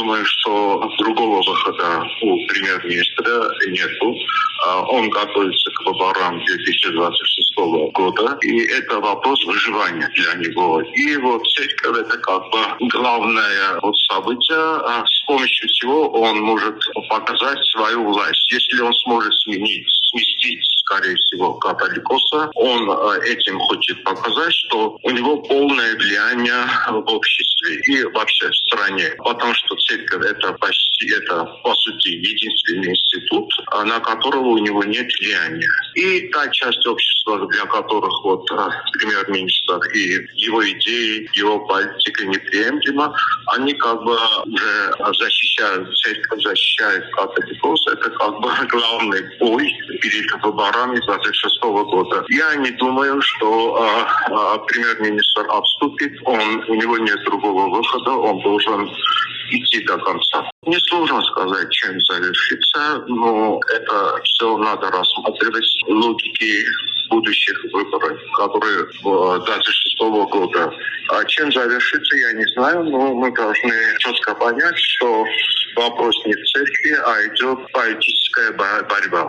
думаю, что другого выхода у премьер-министра нету. Он готовится к выборам 2026 года, и это вопрос выживания для него. И вот церковь — это как бы главное событие, с помощью чего он может показать свою власть. Если он сможет сместить, скорее всего, католикоса, он этим хочет показать, что у него полное влияние в обществе и вообще в стране. Потому что церковь — это по сути, единственный институт, на которого у него нет влияния. И та часть общества, для которых премьер-министр и его идеи, его политика неприемлема, они как бы уже защищают церковь, защищают католикос. Это как бы главный бой перед выборами 2026 года. Я не думаю, что премьер-министр отступит. У него нет другого выхода. Он должен идти до конца. Несложно сказать, чем завершится, но это все надо рассматривать в логике будущих выборов, которые 2026 года. А чем завершится, я не знаю, но мы должны четко понять, что вопрос не в церкви, а идет политическая борьба.